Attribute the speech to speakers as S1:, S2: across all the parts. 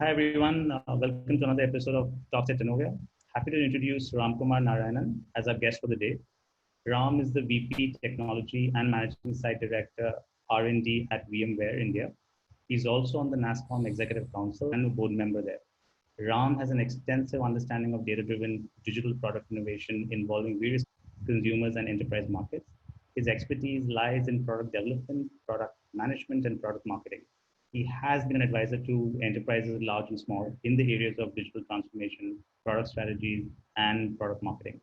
S1: Hi everyone, welcome to another episode of Talks at Tenovia. Happy to introduce Ramkumar Narayanan as our guest for the day. Ram is the VP Technology and Managing Site Director R&D at VMWare India. He's also on the NASSCOM Executive Council and a board member there. Ram has an extensive understanding of data-driven digital product innovation involving various consumers and enterprise markets. His expertise lies in product development, product management, and product marketing. He has been an advisor to enterprises large and small in the areas of digital transformation, product strategies, and product marketing.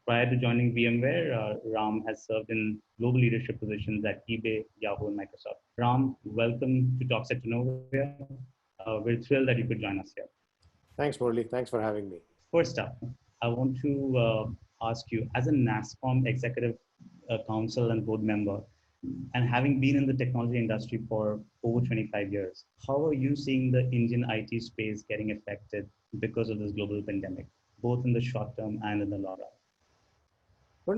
S1: Prior to joining VMware, Ram has served in global leadership positions at eBay, Yahoo, and Microsoft. Ram, welcome to Talks at Tenovia. We're thrilled that you could join us here.
S2: Thanks, Murli. Thanks for having me.
S1: First up, I want to ask you, as a NASSCOM executive council and board member, and having been in the technology industry for over 25 years, how are you seeing the Indian IT space getting affected because of this global pandemic, both in the short term and in the long run?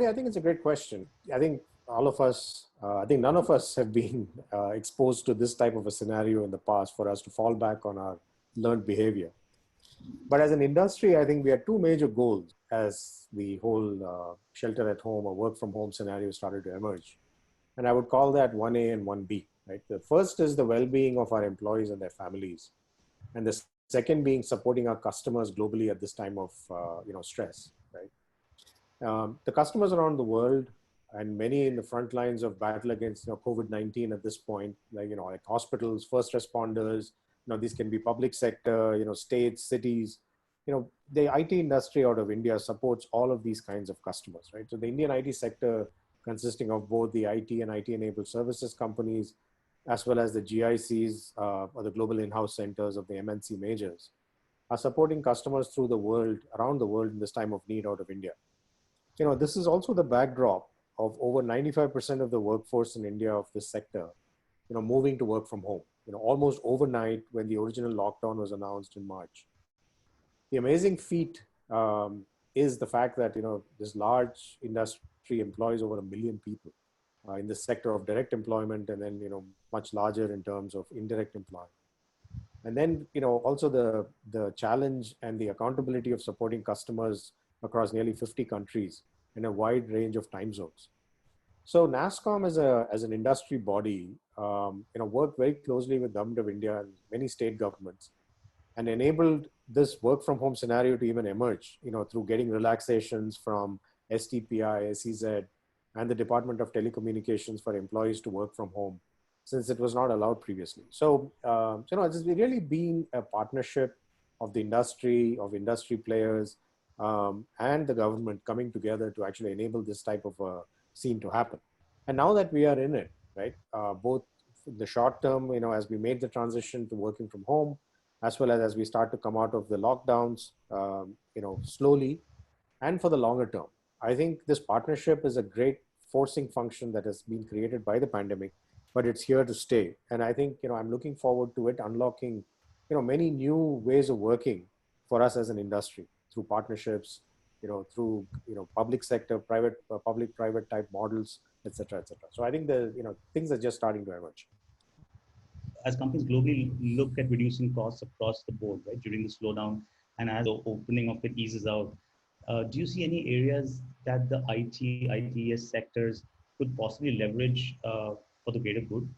S2: Murli, I think it's a great question. I think all of us, I think none of us have been exposed to this type of a scenario in the past for us to fall back on our learned behavior. But as an industry, I think we had two major goals as the whole shelter at home or work from home scenario started to emerge. And I would call that 1A and 1B. Right? The first is the well-being of our employees and their families. And the second being supporting our customers globally at this time of stress. Right? The customers around the world and many in the front lines of battle against COVID-19 at this point, like hospitals, first responders, these can be public sector, states, cities. The IT industry out of India supports all of these kinds of customers, right? So the Indian IT sector, consisting of both the IT and IT-enabled services companies, as well as the GICs or the global in-house centers of the MNC majors, are supporting customers through the world, around the world in this time of need out of India. This is also the backdrop of over 95% of the workforce in India of this sector, moving to work from home. Almost overnight when the original lockdown was announced in March. The amazing feat is the fact that, this large industry employs over 1 million people in the sector of direct employment, and then, much larger in terms of indirect employment. And then, also the challenge and the accountability of supporting customers across nearly 50 countries in a wide range of time zones. So NASSCOM as an industry body, worked very closely with Government of India and many state governments, and enabled this work from home scenario to even emerge, through getting relaxations from STPI, SEZ, and the Department of Telecommunications for employees to work from home, since it was not allowed previously. So, it's really been a partnership of the industry, of industry players, and the government coming together to actually enable this type of a scene to happen. And now that we are in it, right, both the short term, as we made the transition to working from home, as well as we start to come out of the lockdowns, slowly, and for the longer term, I think this partnership is a great forcing function that has been created by the pandemic, but it's here to stay. And I think, I'm looking forward to it unlocking, many new ways of working for us as an industry through partnerships, through, public sector, public-private type models, et cetera, et cetera. So I think things are just starting to emerge.
S1: As companies globally look at reducing costs across the board, right, during the slowdown, and as the opening of it eases out, do you see any areas that the ITES sectors could possibly leverage for the greater good?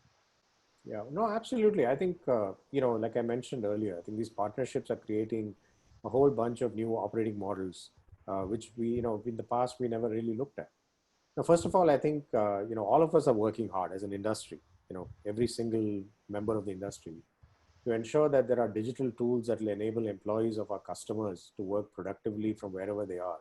S2: Yeah, no, absolutely. I think, like I mentioned earlier, I think these partnerships are creating a whole bunch of new operating models, which we, in the past, we never really looked at. Now, first of all, I think, all of us are working hard as an industry, every single member of the industry, to ensure that there are digital tools that will enable employees of our customers to work productively from wherever they are,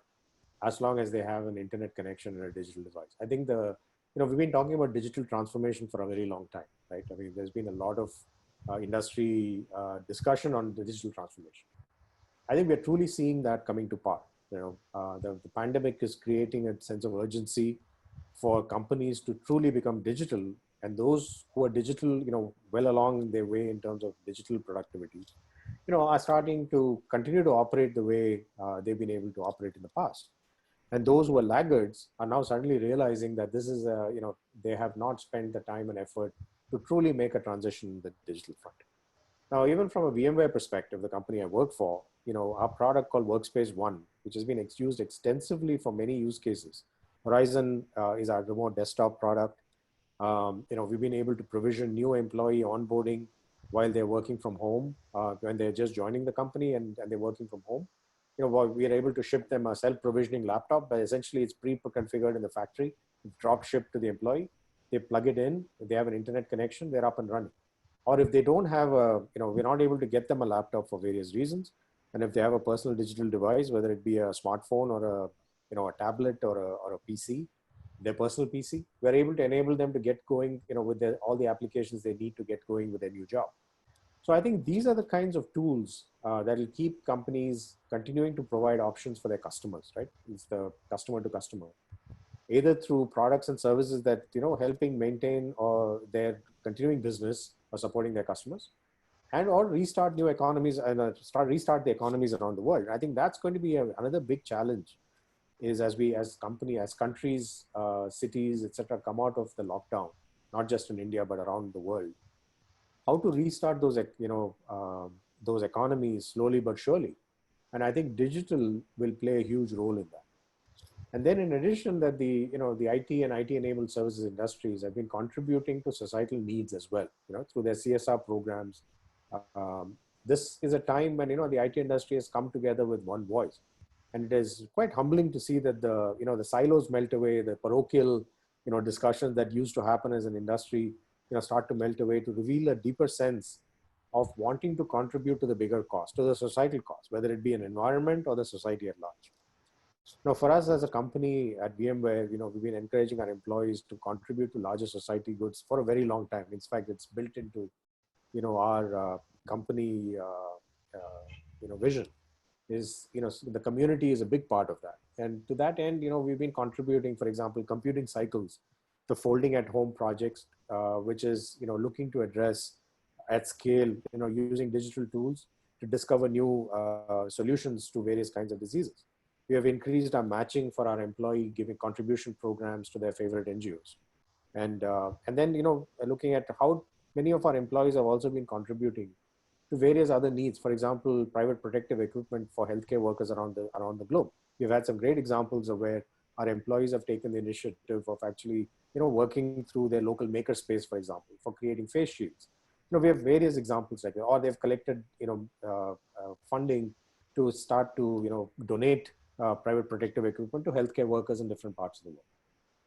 S2: as long as they have an internet connection and a digital device. I think we've been talking about digital transformation for a very long time, right? I mean, there's been a lot of industry discussion on the digital transformation. I think we're truly seeing that coming to pass. The pandemic is creating a sense of urgency for companies to truly become digital, and those who are digital, well along their way in terms of digital productivity, are starting to continue to operate the way they've been able to operate in the past. And those who are laggards are now suddenly realizing that this is, they have not spent the time and effort to truly make a transition in the digital front. Now, even from a VMware perspective, the company I work for, our product called Workspace ONE, which has been used extensively for many use cases. Horizon is our remote desktop product. We've been able to provision new employee onboarding while they're working from home, when they're just joining the company and they're working from home. We are able to ship them a self-provisioning laptop, but essentially it's pre-configured in the factory, drop shipped to the employee. They plug it in, if they have an internet connection, they're up and running. Or if they don't have we're not able to get them a laptop for various reasons. And if they have a personal digital device, whether it be a smartphone or a tablet or a PC, their personal PC, we're able to enable them to get going, with all the applications they need to get going with their new job. So I think these are the kinds of tools that will keep companies continuing to provide options for their customers, right? It's the customer to customer, either through products and services that, helping maintain or their continuing business or supporting their customers, and or restart new economies and restart the economies around the world. I think that's going to be another big challenge is as countries, cities, etc., come out of the lockdown, not just in India, but around the world, how to restart those economies slowly but surely. And I think digital will play a huge role in that. And then in addition that the IT and IT enabled services industries have been contributing to societal needs as well, through their CSR programs. This is a time when, the IT industry has come together with one voice. And it is quite humbling to see that the silos melt away, the parochial, discussions that used to happen as an industry, start to melt away to reveal a deeper sense of wanting to contribute to the bigger cost, to the societal cost, whether it be an environment or the society at large. Now, for us as a company at VMware, we've been encouraging our employees to contribute to larger society goods for a very long time. In fact, it's built into, our company, vision. Is the community is a big part of that, and to that end, we've been contributing, for example, computing cycles, the folding at home projects, which is looking to address at scale, using digital tools to discover new solutions to various kinds of diseases. We have increased our matching for our employee giving contribution programs to their favorite NGOs, and then looking at how many of our employees have also been contributing to various other needs. For example, private protective equipment for healthcare workers around the globe. We've had some great examples of where our employees have taken the initiative of actually, working through their local makerspace, for example, for creating face shields. We have various examples like that, or they've collected, funding to start to, donate private protective equipment to healthcare workers in different parts of the world.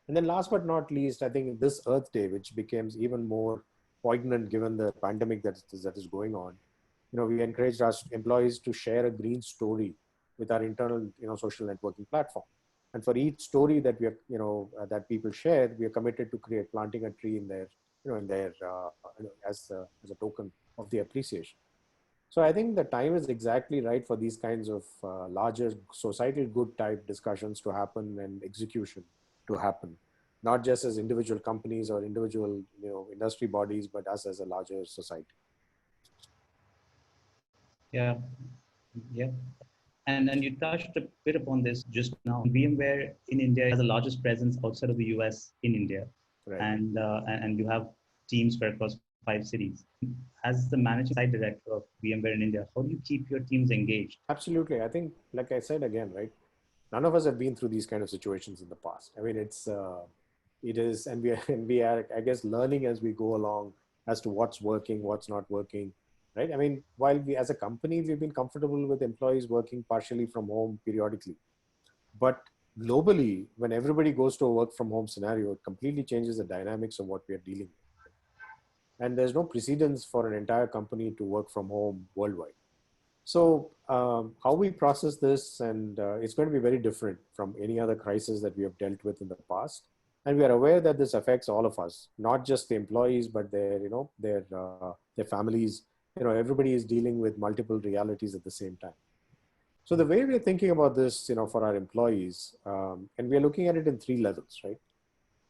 S2: And then last but not least, I think this Earth Day, which becomes even more poignant given the pandemic that is going on, we encouraged our employees to share a green story with our internal, social networking platform. And for each story that we are, that people share, we are committed to planting a tree in their, as a token of the appreciation. So I think the time is exactly right for these kinds of larger societal good type discussions to happen and execution to happen, not just as individual companies or individual, industry bodies, but us as a larger society.
S1: Yeah, yeah. And you touched a bit upon this just now. VMware in India has the largest presence outside of the US in India. Right. And you have teams spread across 5 cities. As the managing site director of VMware in India, how do you keep your teams engaged?
S2: Absolutely. I think, like I said again, right, none of us have been through these kind of situations in the past. I mean, it is, and we are, I guess, learning as we go along as to what's working, what's not working, right? I mean, while we, as a company, we've been comfortable with employees working partially from home periodically, but globally, when everybody goes to a work from home scenario, it completely changes the dynamics of what we are dealing with. And there's no precedence for an entire company to work from home worldwide. So how we process this, and it's going to be very different from any other crisis that we have dealt with in the past. And we are aware that this affects all of us, not just the employees, but their families. Everybody is dealing with multiple realities at the same time. So the way we're thinking about this, for our employees, and we're looking at it in 3 levels, right?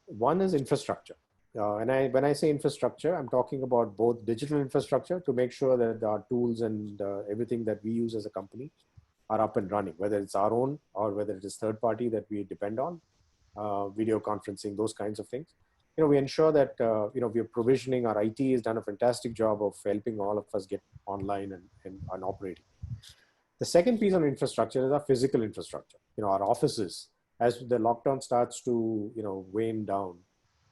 S2: One is infrastructure. And when I say infrastructure, I'm talking about both digital infrastructure to make sure that our tools and everything that we use as a company are up and running, whether it's our own or whether it is third party that we depend on, video conferencing, those kinds of things. we ensure that, we are provisioning. Our IT has done a fantastic job of helping all of us get online and operating. The second piece on infrastructure is our physical infrastructure. Our offices, as the lockdown starts to, wane down,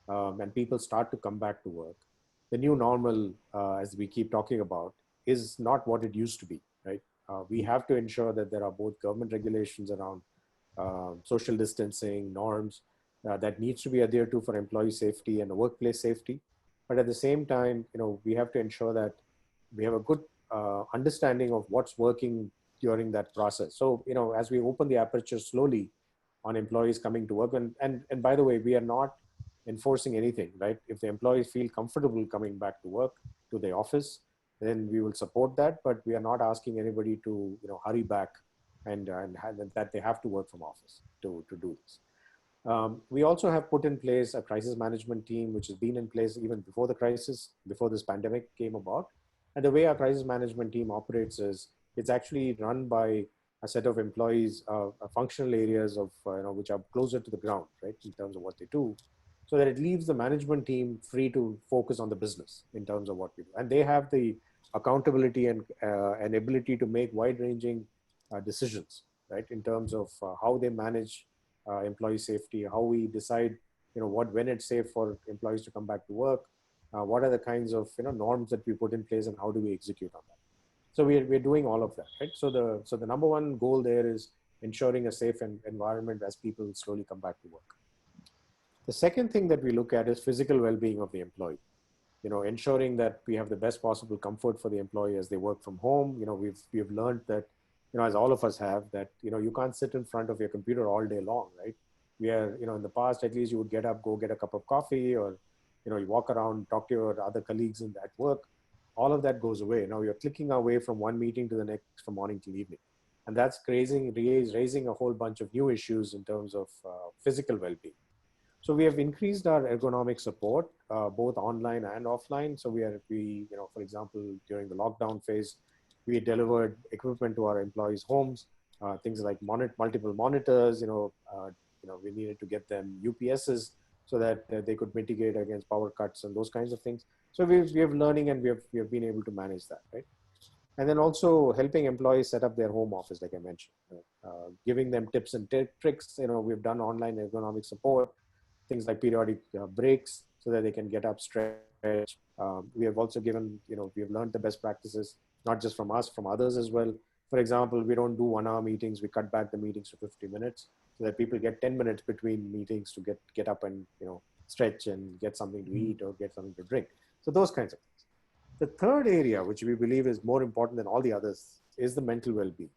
S2: and people start to come back to work, the new normal, as we keep talking about, is not what it used to be, right? We have to ensure that there are both government regulations around social distancing norms that needs to be adhered to for employee safety and workplace safety. But at the same time, we have to ensure that we have a good understanding of what's working during that process. So, as we open the aperture slowly on employees coming to work, and by the way, we are not enforcing anything, right? If the employees feel comfortable coming back to work, to the office, then we will support that. But we are not asking anybody to, hurry back and that they have to work from office to do this. We also have put in place a crisis management team, which has been in place even before the crisis, before this pandemic came about. And the way our crisis management team operates is it's actually run by a set of employees, functional areas of, which are closer to the ground, right, in terms of what they do, so that it leaves the management team free to focus on the business in terms of what we do. And they have the accountability and ability to make wide-ranging decisions, right, in terms of how they manage employee safety, how we decide, when it's safe for employees to come back to work, what are the kinds of, norms that we put in place, and how do we execute on that. So we're doing all of that, right? So the number one goal there is ensuring a safe environment as people slowly come back to work. The second thing that we look at is physical well-being of the employee. Ensuring that we have the best possible comfort for the employee as they work from home. We've learned that, as all of us have, that, you can't sit in front of your computer all day long, right? We are, in the past, at least you would get up, go get a cup of coffee, or, you walk around, talk to your other colleagues at work. All of that goes away. Now you're clicking away from one meeting to the next, from morning till evening. And that's raising a whole bunch of new issues in terms of physical well-being. So we have increased our ergonomic support, both online and offline. So for example, during the lockdown phase, we delivered equipment to our employees' homes, things like multiple monitors. We needed to get them UPSs so that they could mitigate against power cuts and those kinds of things. So we have learning, and we have been able to manage that, right? And then also helping employees set up their home office, like I mentioned, giving them tips and tricks. We've done online ergonomic support, things like periodic breaks so that they can get up, stretch. We have also given, we have learned the best practices, not just from us, from others as well. For example, we don't do 1 hour meetings. We cut back the meetings to 50 minutes so that people get 10 minutes between meetings to get up and, stretch and get something to eat or get something to drink. So those kinds of things. The third area, which we believe is more important than all the others, is the mental well-being.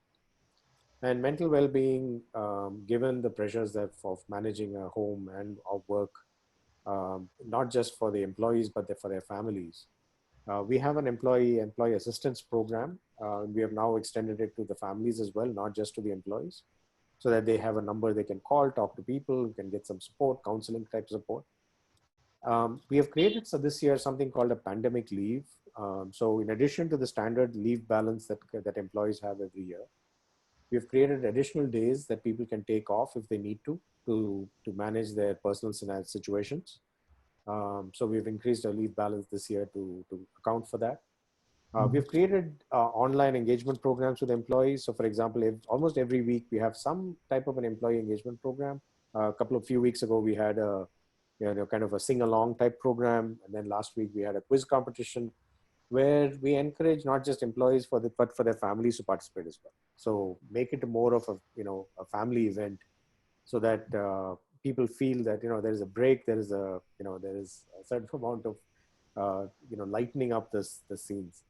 S2: And mental well-being, given the pressures of managing a home and of work, not just for the employees, but for their families. We have an employee assistance program. We have now extended it to the families as well, not just to the employees, so that they have a number they can call, talk to people, can get some support, counseling type support. We have created, so this year, something called a pandemic leave. So in addition to the standard leave balance that employees have every year, we've created additional days that people can take off if they need to manage their personal situations. So we've increased our leave balance this year to account for that. We've created online engagement programs with employees. So for example, almost every week we have some type of an employee engagement program. A few weeks ago, we had a kind of a sing-along type program. And then last week we had a quiz competition where we encourage not just employees but for their families to participate as well. So make it more of a family event so that people feel that, there is a break, there is a certain amount of, lightening up the scenes.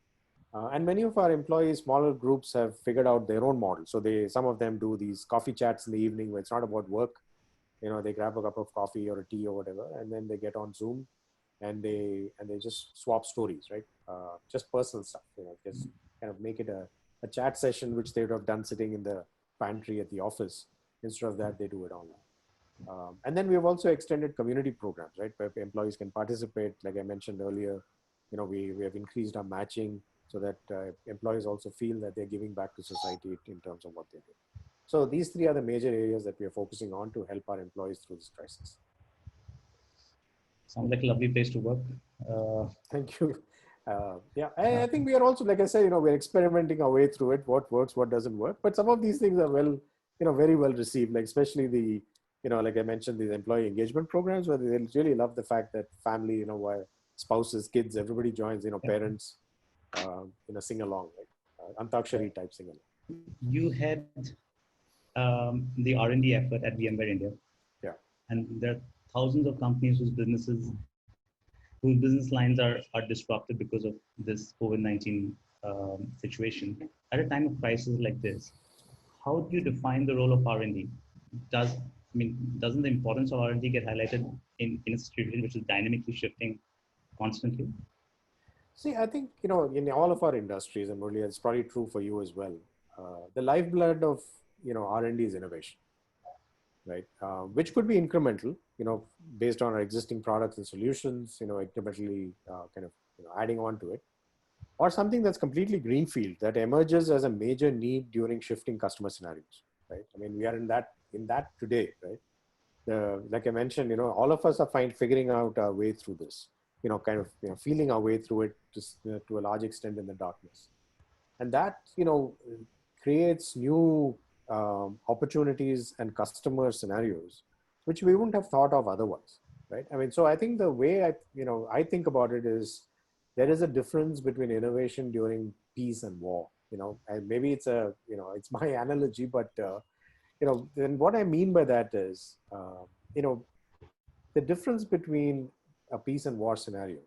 S2: And many of our employees, smaller groups, have figured out their own model. So some of them do these coffee chats in the evening where it's not about work. They grab a cup of coffee or a tea or whatever, and then they get on Zoom and they just swap stories, right? Just personal stuff, just kind of make it a chat session, which they would have done sitting in the pantry at the office. Instead of that, they do it online. And then we have also extended community programs, right, where employees can participate. Like I mentioned earlier, we have increased our matching so that employees also feel that they're giving back to society in terms of what they do. So these three are the major areas that we are focusing on to help our employees through this crisis.
S1: Sounds like a lovely place to work.
S2: Thank you. Yeah, I think we are also, like I said, we're experimenting our way through it, what works, what doesn't work. But some of these things are very well received, like especially the, like I mentioned, these employee engagement programs where they really love the fact that family, why spouses, kids, everybody joins, parents, sing along, like Antakshari type sing along.
S1: You had the R&D effort at VMware India.
S2: Yeah.
S1: And there are thousands of companies whose business lines are disrupted because of this COVID-19 situation. At a time of crisis like this, how do you define the role of R&D? Doesn't the importance of R&D get highlighted in a situation which is dynamically shifting constantly?
S2: See, I think, in all of our industries, and Murli, it's probably true for you as well, the lifeblood of, R&D is innovation, right? Which could be incremental, based on our existing products and solutions, incrementally kind of adding on to it, or something that's completely greenfield that emerges as a major need during shifting customer scenarios, right? I mean, we are in that today, right? Like I mentioned, all of us are figuring out our way through this, kind of feeling our way through it to a large extent in the darkness, and that creates new opportunities and customer scenarios which we wouldn't have thought of otherwise, right? I mean, so I think the way I think about it is there is a difference between innovation during peace and war, and maybe it's my analogy, but then what I mean by that is the difference between a peace and war scenario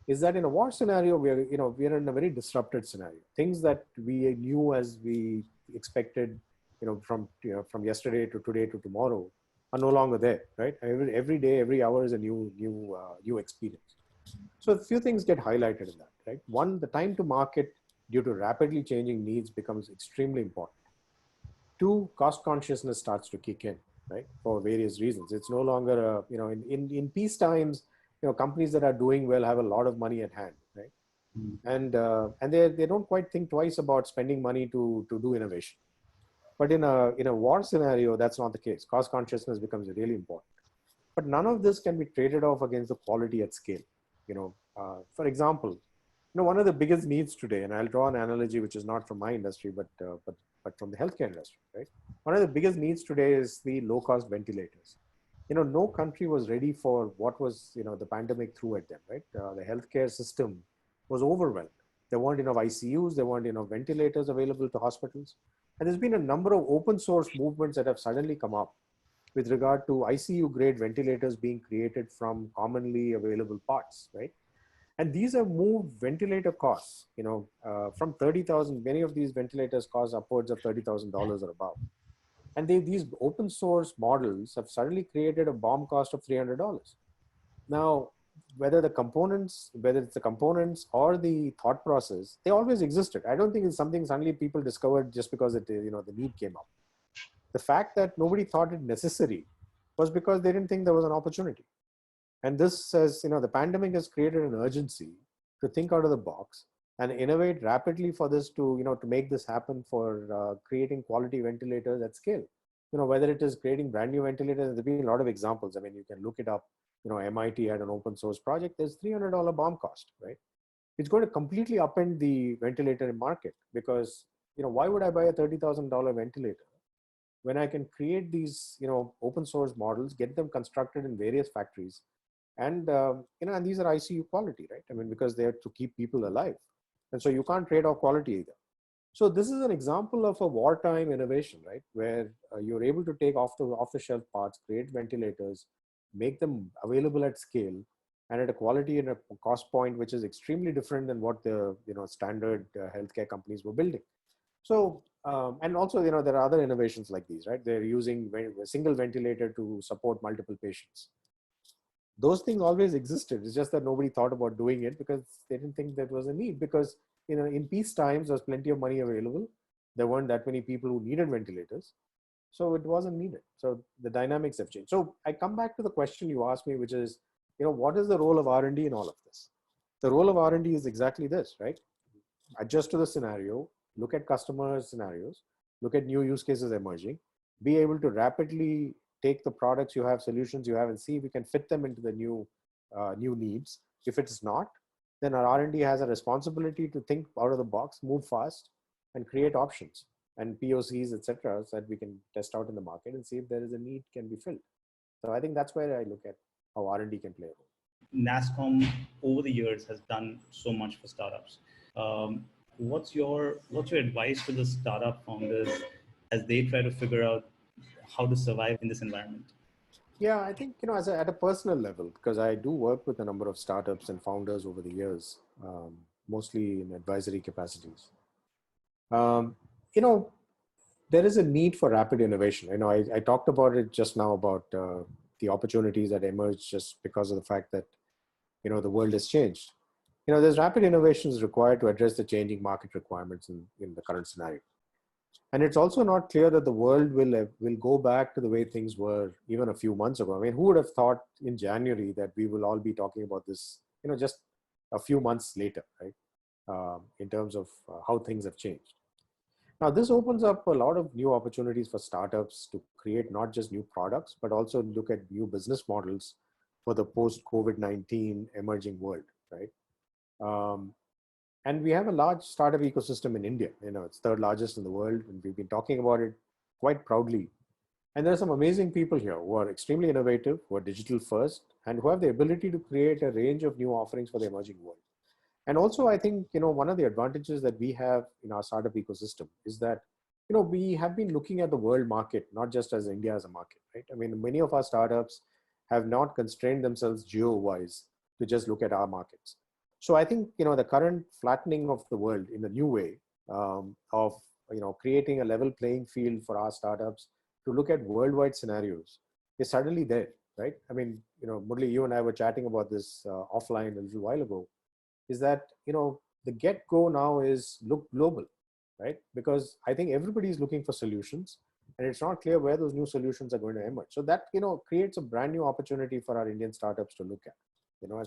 S2: is that in a war scenario, we're in a very disrupted scenario. Things that we knew as we expected, from yesterday to today to tomorrow are no longer there, right? Every day, every hour is a new experience. So a few things get highlighted in that, right? One, the time to market due to rapidly changing needs becomes extremely important. Two, cost consciousness starts to kick in, right? For various reasons. It's no longer, in peace times, companies that are doing well have a lot of money at hand, right? And they don't quite think twice about spending money to do innovation. But in a war scenario, that's not the case. Cost consciousness becomes really important. But none of this can be traded off against the quality at scale. For example, one of the biggest needs today, and I'll draw an analogy which is not from my industry, but from the healthcare industry, right? One of the biggest needs today is the low-cost ventilators. No country was ready for what was, the pandemic threw at them, right? The healthcare system was overwhelmed. There weren't enough ICUs, there weren't enough ventilators available to hospitals. And there's been a number of open source movements that have suddenly come up with regard to ICU grade ventilators being created from commonly available parts, right? And these have moved ventilator costs, from 30,000, many of these ventilators cost upwards of $30,000 or above. And these open source models have suddenly created a BOM cost of $300. Now, whether it's the components or the thought process, they always existed. I don't think it's something suddenly people discovered just because the need came up. The fact that nobody thought it necessary was because they didn't think there was an opportunity. And this says, the pandemic has created an urgency to think out of the box and innovate rapidly for this to make this happen, for creating quality ventilators at scale. Whether it is creating brand new ventilators, there's been a lot of examples. I mean, you can look it up. MIT had an open source project. There's $300 BOM cost, right? It's going to completely upend the ventilator market because, why would I buy a $30,000 ventilator when I can create these, open source models, get them constructed in various factories, and and these are ICU quality, right? I mean, because they have to keep people alive, and so you can't trade off quality either. So this is an example of a wartime innovation, right? Where you're able to take off the shelf parts, create ventilators, make them available at scale, and at a quality and a cost point which is extremely different than what the standard healthcare companies were building. So and also there are other innovations like these, right? They're using a single ventilator to support multiple patients. Those things always existed. It's just that nobody thought about doing it because they didn't think that was a need. Because in peace times, there's plenty of money available. There weren't that many people who needed ventilators, so it wasn't needed. So the dynamics have changed. So I come back to the question you asked me, which is, what is the role of R&D in all of this? The role of R&D is exactly this, right? Adjust to the scenario, look at customer scenarios, look at new use cases emerging, be able to rapidly take the products you have, solutions you have, and see if we can fit them into the new new needs. If it's not, then our R&D has a responsibility to think out of the box, move fast, and create options and POCs, etc., so that we can test out in the market and see if there is a need can be filled. So I think that's where I look at how R&D can play a role.
S1: NASSCOM over the years has done so much for startups. What's your advice to the startup founders as they try to figure out how to survive in this environment?
S2: Yeah, I think, at a personal level, because I do work with a number of startups and founders over the years, mostly in advisory capacities. Um, you know, there is a need for rapid innovation. I talked about it just now about the opportunities that emerge just because of the fact that, the world has changed. There's rapid innovations required to address the changing market requirements in the current scenario. And it's also not clear that the world will go back to the way things were even a few months ago. I mean, who would have thought in January that we will all be talking about this, just a few months later, right? In terms of how things have changed. Now, this opens up a lot of new opportunities for startups to create not just new products, but also look at new business models for the post-COVID-19 emerging world, right? And we have a large startup ecosystem in India. It's third largest in the world, and we've been talking about it quite proudly. And there are some amazing people here who are extremely innovative, who are digital first, and who have the ability to create a range of new offerings for the emerging world. And also, I think, one of the advantages that we have in our startup ecosystem is that, we have been looking at the world market, not just as India as a market, right? I mean, many of our startups have not constrained themselves geo-wise to just look at our markets. So I think, the current flattening of the world in a new way of, creating a level playing field for our startups to look at worldwide scenarios is suddenly there, right? I mean, Murli, you and I were chatting about this offline a little while ago, is that, the get-go now is look global, right? Because I think everybody is looking for solutions, and it's not clear where those new solutions are going to emerge. So that, creates a brand new opportunity for our Indian startups to look at,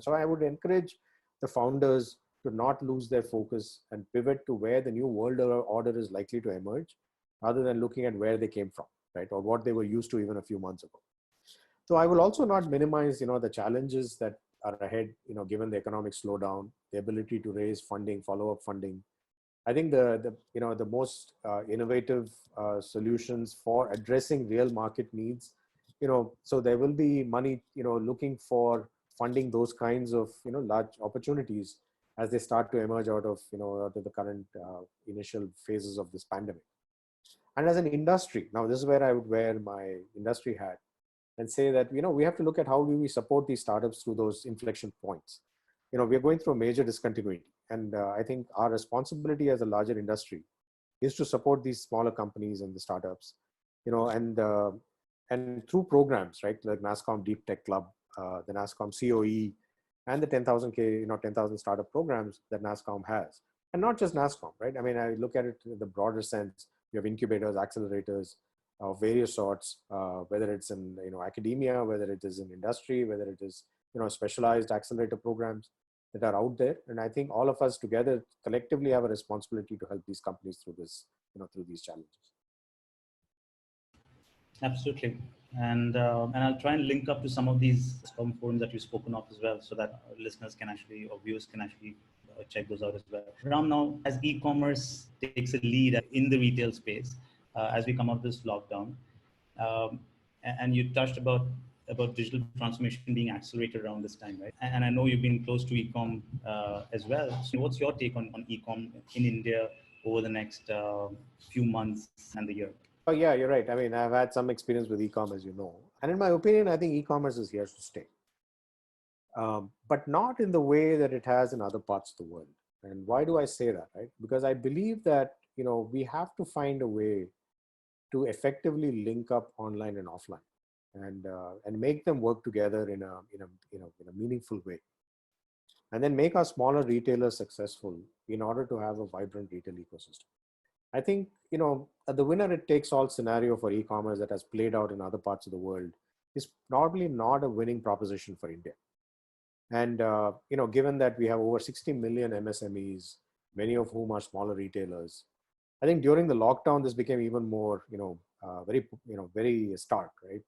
S2: so I would encourage the founders to not lose their focus and pivot to where the new world order is likely to emerge, rather than looking at where they came from, right? Or what they were used to even a few months ago. So I will also not minimize, the challenges that are ahead, given the economic slowdown, the ability to raise funding, follow-up funding. I think the most innovative solutions for addressing real market needs, so there will be money, looking for funding those kinds of, large opportunities as they start to emerge out of the current initial phases of this pandemic. And as an industry, now this is where I would wear my industry hat and say that, we have to look at how do we support these startups through those inflection points. We're going through a major discontinuity. And I think our responsibility as a larger industry is to support these smaller companies and the startups, and through programs, right? Like NASSCOM Deep Tech Club, the NASSCOM COE, and the 10,000 startup programs that NASSCOM has. And not just NASSCOM, right? I mean, I look at it in the broader sense. You have incubators, accelerators of various sorts, whether it's in academia, whether it is in industry, whether it is specialized accelerator programs that are out there. And I think all of us together collectively have a responsibility to help these companies through this, through these challenges.
S1: Absolutely. And I'll try and link up to some of these forums that you've spoken of as well, so that our listeners can actually, or viewers can actually check those out as well. Ram, now as e-commerce takes a lead in the retail space, as we come out of this lockdown, and you touched about digital transformation being accelerated around this time, right? And I know you've been close to e-com as well. So what's your take on e-com in India over the next few months and the year?
S2: Yeah, you're right. I mean, I've had some experience with e-com, as you know. And in my opinion, I think e-commerce is here to stay. But not in the way that it has in other parts of the world. And why do I say that, right? Because I believe that, we have to find a way to effectively link up online and offline, and make them work together in a meaningful way. And then make our smaller retailers successful in order to have a vibrant retail ecosystem. I think, the winner it takes all scenario for e-commerce that has played out in other parts of the world is probably not a winning proposition for India. And, given that we have over 60 million MSMEs, many of whom are smaller retailers, I think during the lockdown, this became even more, very stark, right?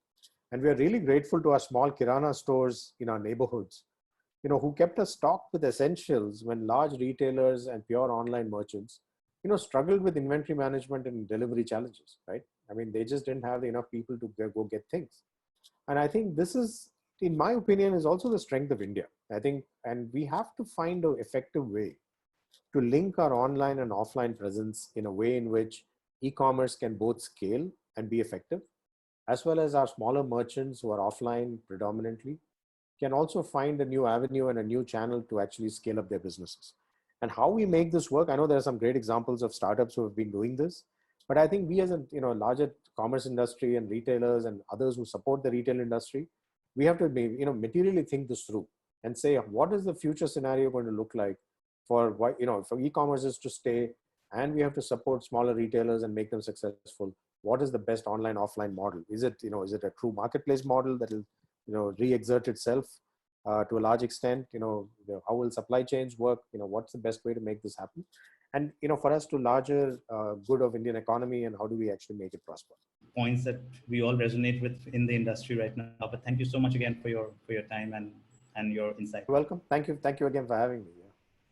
S2: And we are really grateful to our small Kirana stores in our neighborhoods who kept us stocked with essentials when large retailers and pure online merchants, struggled with inventory management and delivery challenges, right? I mean, they just didn't have enough people to go get things. And I think this is, in my opinion, is also the strength of India. I think, and we have to find an effective way to link our online and offline presence in a way in which e-commerce can both scale and be effective, as well as our smaller merchants who are offline predominantly can also find a new avenue and a new channel to actually scale up their businesses. And how we make this work, I know there are some great examples of startups who have been doing this, but I think we as a larger commerce industry and retailers and others who support the retail industry, we have to materially think this through and say, what is the future scenario going to look like for for e-commerce to stay, and we have to support smaller retailers and make them successful. What is the best online offline model? Is it a true marketplace model that will re-exert itself to a large extent? How will supply chains work? What's the best way to make this happen? And for us to larger good of Indian economy, and how do we actually make it prosper?
S1: Points that we all resonate with in the industry right now. But thank you so much again for your time and your insight.
S2: You're welcome. Thank you again for having me.